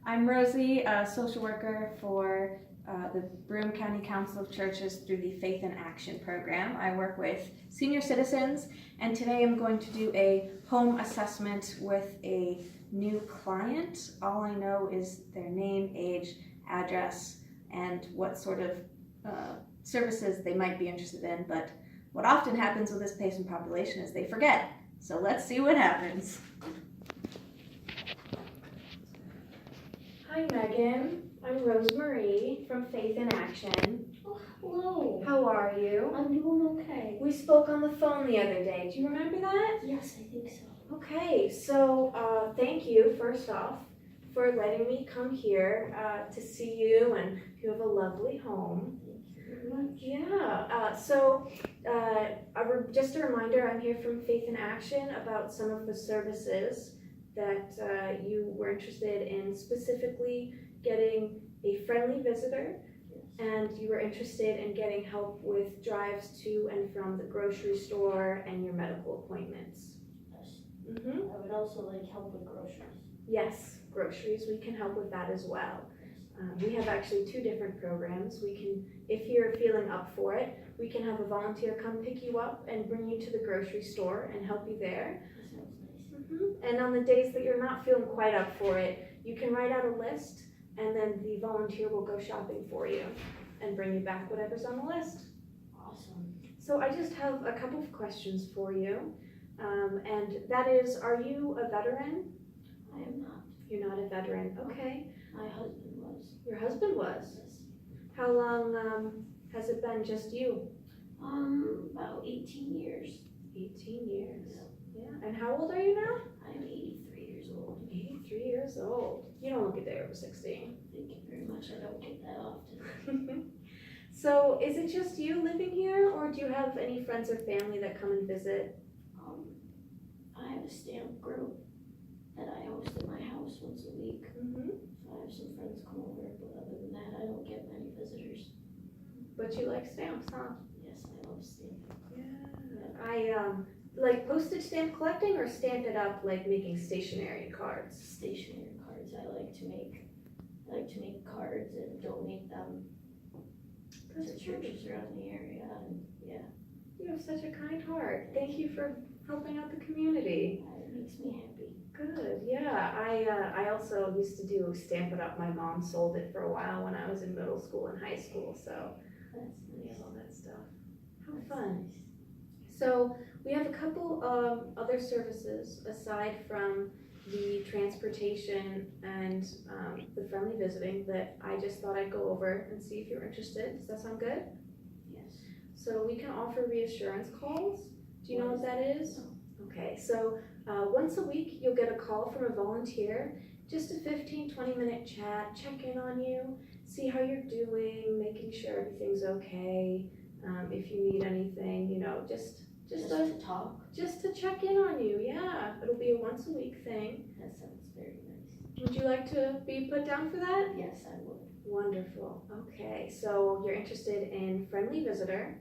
I'm Rosie, a social worker for the Broome County Council of Churches through the Faith in Action program. I work with senior citizens, and today I'm going to do a home assessment with a new client. All I know is their name, age, address, and what sort of services they might be interested in, but what often happens with this patient population is they forget. So let's see what happens. Hi Megan, I'm Rosemarie from Faith in Action. Oh, hello. How are you? I'm doing okay. We spoke on the phone the other day. Do you remember that? Yes, I think so. Okay, so thank you first off for letting me come here to see you, and you have a lovely home. Thank you very much. Yeah, just a reminder, I'm here from Faith in Action about some of the services that you were interested in, specifically getting a friendly visitor, Yes. and you were interested in getting help with drives to and from the grocery store and your medical appointments. Yes. Mm-hmm. I would also like help with groceries. Yes, groceries, we can help with that as well. We have actually two different programs. We can, if you're feeling up for it, we can have a volunteer come pick you up and bring you to the grocery store and help you there. That sounds nice. Mm-hmm. And on the days that you're not feeling quite up for it, you can write out a list, and then the volunteer will go shopping for you and bring you back whatever's on the list. Awesome. So I just have a couple of questions for you, and that is, are you a veteran? I am not. You're not a veteran, okay. My husband was. Your husband was? Yes. How long has it been just you? About 18 years. 18 years. Yeah. Yeah. And how old are you now? I'm 83 years old. 83 years old. You don't look a day over 16. Thank you very much. I don't get that often. So is it just you living here, or do you have any friends or family that come and visit? I have a stamp group that I host at my house once a week. Mm-hmm. So I have some friends come over, but other than that, I don't get many visitors. But you like stamps, huh? Yes, I love stamping. Yeah. I like postage stamp collecting, or stamp it up like making stationery cards. Stationery cards. I like to make cards and donate them That's to churches around the area, and yeah, You have such a kind heart. Thank you for helping out the community. it makes me happy. Good, yeah. I also used to do Stamp It Up. My mom sold it for a while when I was in middle school and high school, so That's we nice. have all that stuff. How That's fun. nice. So we have a couple of other services aside from the transportation and the friendly visiting that I just thought I'd go over and see if you're interested. Does that sound good? Yes. So we can offer reassurance calls. Do you know what that is? No. Okay, so once a week you'll get a call from a volunteer, just a 15-20 minute chat, check in on you, see how you're doing, making sure everything's okay. If you need anything, just to check in on you. Yeah, it'll be a once a week thing. That sounds very nice. Would you like to be put down for that? Yes, I would. Wonderful. Okay, so you're interested in friendly visitor.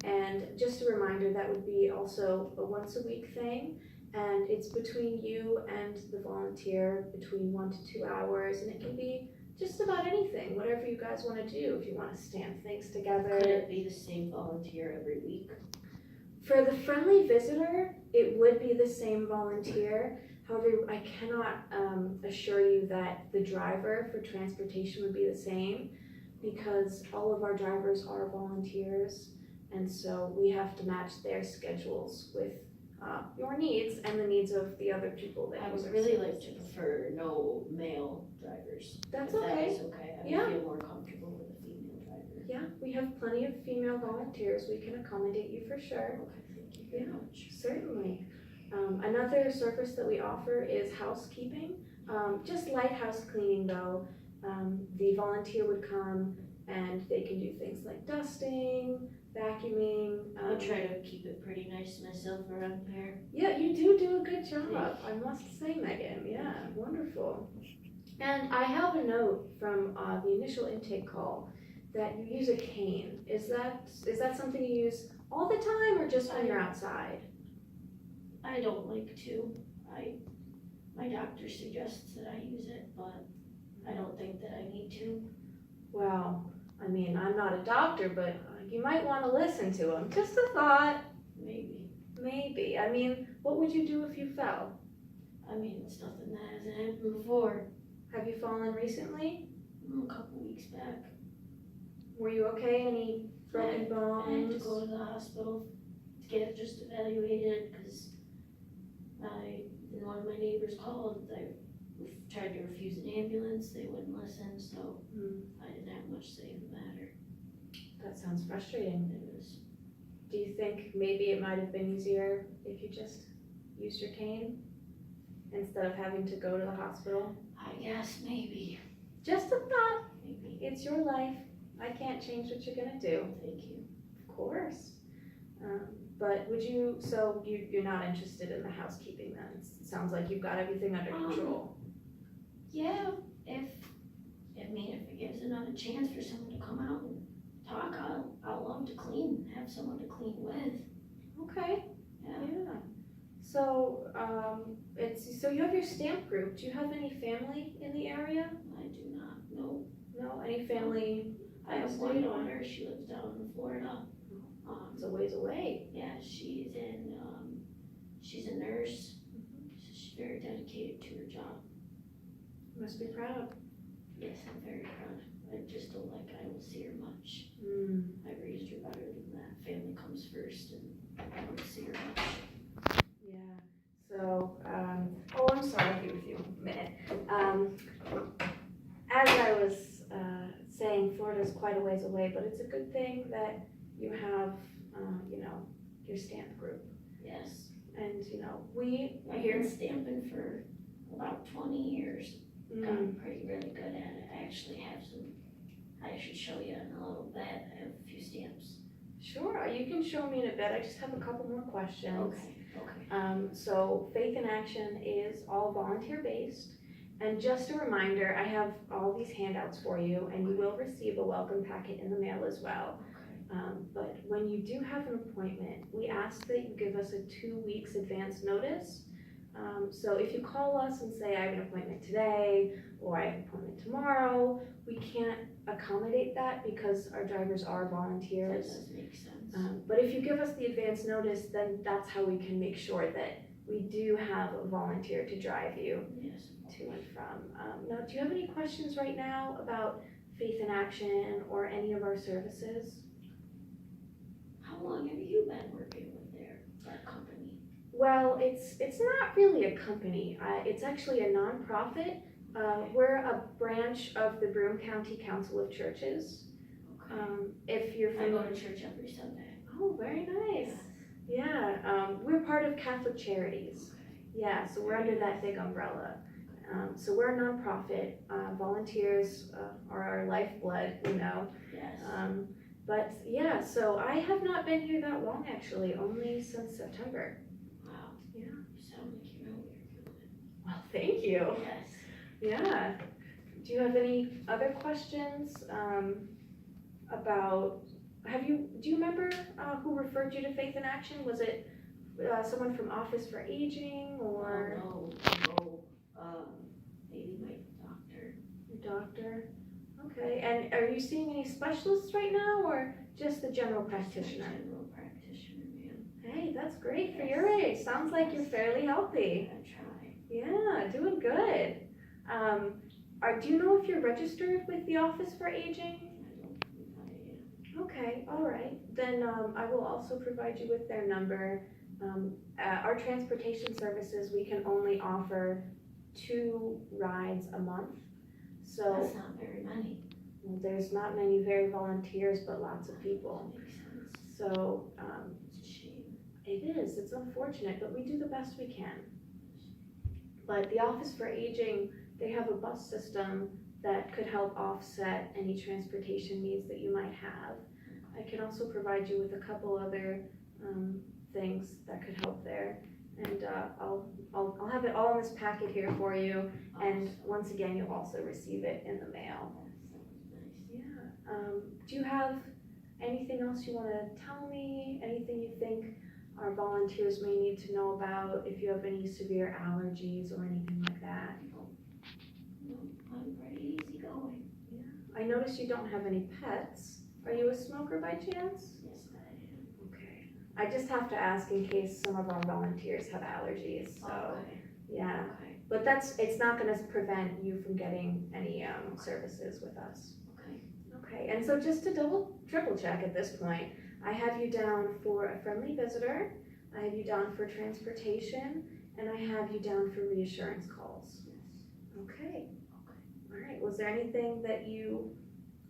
And just a reminder, that would be also a once a week thing, and it's between you and the volunteer, between 1 to 2 hours, and it can be just about anything, whatever you guys want to do. If you want to stamp things together. Could it be the same volunteer every week? For the friendly visitor, it would be the same volunteer. However, I cannot assure you that the driver for transportation would be the same, because all of our drivers are volunteers, and so we have to match their schedules with your needs and the needs of the other people that I use would our really like to services. prefer no male drivers. That's If that okay. is okay. I Yeah. would feel more comfortable with a female driver. Yeah, we have plenty of female volunteers. We can accommodate you for sure. Okay, thank you very Yeah. much. Certainly. Another service that we offer is housekeeping. Just light house cleaning though. The volunteer would come and they can do things like dusting, vacuuming. I try to keep it pretty nice myself around here. Yeah, you do a good job, I must say, Megan. Yeah, wonderful. And I have a note from the initial intake call that you use a cane. Is that something you use all the time, or just when you're outside? I don't like to. My doctor suggests that I use it, but I don't think that I need to. Well, I mean, I'm not a doctor, but you might want to listen to him. Just a thought. Maybe. Maybe. I mean, what would you do if you fell? I mean, it's nothing that hasn't happened before. Have you fallen recently? A couple weeks back. Were you okay? Any broken bones? I had to go to the hospital to get it just evaluated because one of my neighbors called. I tried to refuse an ambulance. They wouldn't listen, so I didn't have much say in the matter. That sounds frustrating. It was. Do you think maybe it might have been easier if you just used your cane instead of having to go to the hospital? I guess maybe. Just a thought. Maybe. It's your life. I can't change what you're gonna do. Thank you. Of course. But would you, so you're not interested in the housekeeping then? It sounds like you've got everything under control. Yeah, if it gives another chance for someone to come out and talk, I'll love to clean, have someone to clean with. Okay. Yeah. So, so you have your stamp group. Do you have any family in the area? I do not know. No? Any family? I have one daughter, she lives down in Florida. It's a ways away. Yeah, she's a nurse. She's very dedicated to her job. You must be proud. Yes, I'm very proud. I just don't like I don't see her much. I raised her better than that. Family comes first, and I don't see her much. Yeah. So, I'm sorry, I'll be with you in a minute. As I was saying, Florida's quite a ways away, but it's a good thing that you have, your stamp group. Yes. And, I've been stamping for about 20 years. I'm really good at it. I actually have I should show you in a little bit. I have a few stamps. Sure, you can show me in a bit. I just have a couple more questions. Okay. So Faith in Action is all volunteer based. And just a reminder, I have all these handouts for you, and you will receive a welcome packet in the mail as well. But when you do have an appointment, we ask that you give us a 2 weeks advance notice. So if you call us and say, I have an appointment today, or I have an appointment tomorrow, we can't accommodate that because our drivers are volunteers. That does make sense. But if you give us the advance notice, then that's how we can make sure that we do have a volunteer to drive you to and from. Now, do you have any questions right now about Faith in Action or any of our services? How long have you been working with that company? Well, it's not really a company. It's actually a nonprofit. We're a branch of the Broome County Council of Churches. If you're I go to church every Sunday. Oh, very nice. Yeah, we're part of Catholic Charities. Yeah, so we're under that big umbrella. So we're a nonprofit. Volunteers are our lifeblood, Yes. But yeah, so I have not been here that long actually, only since September. Wow. Yeah. You sound like you know what you're doing. Well, thank you. Yes. Yeah. Do you have any other questions about, do you remember who referred you to Faith in Action? Was it someone from Office for Aging or? No. Maybe my doctor. Your doctor? Okay, and are you seeing any specialists right now or just the general practitioner? General practitioner, man. Hey, that's great for your age. Sounds like you're fairly healthy. I try. Yeah, doing good. Do you know if you're registered with the Office for Aging? I don't think I am. Okay, all right. Then I will also provide you with their number. Our transportation services, we can only offer 2 rides a month. So That's not very many. there's not many very volunteers, but lots of people. That makes sense. So It's a shame. it is. It's unfortunate, but we do the best we can. But the Office for Aging, they have a bus system that could help offset any transportation needs that you might have. I can also provide you with a couple other things that could help there. And I'll have it all in this packet here for you. And once again, you'll also receive it in the mail. That sounds nice. Yeah. Do you have anything else you want to tell me? Anything you think our volunteers may need to know about? If you have any severe allergies or anything like that. No, I'm pretty easygoing. I noticed you don't have any pets. Are you a smoker by chance? Yes, I am. Okay. I just have to ask in case some of our volunteers have allergies, so, Okay, yeah. okay, But it's not gonna prevent you from getting any, services with us. okay. Okay, and so just to triple check at this point, I have you down for a friendly visitor, I have you down for transportation, and I have you down for reassurance calls. Yes. Okay. All right, was there anything that you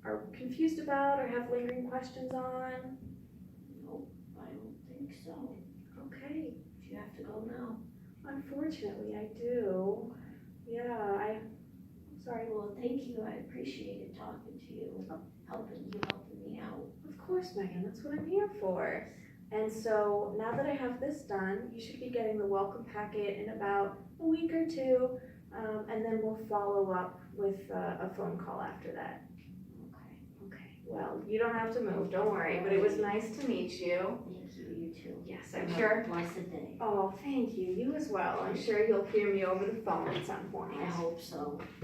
are confused about or have lingering questions on? Nope, I don't think so. Okay, Do you have to go now? unfortunately I do. Yeah, I'm sorry. Well, thank you, I appreciated talking to you, helping me out. Of course, Megan, that's what I'm here for. And so now that I have this done, you should be getting the welcome packet in about a week or two, and then we'll follow up with a phone call after that. Okay, Okay, well, you don't have to move, don't worry, but it was nice to meet you. thank you, you too. Yes, I'm Have a sure. blessed day. Oh, thank you, you as well. I'm sure you'll hear me over the phone at some point. I hope so.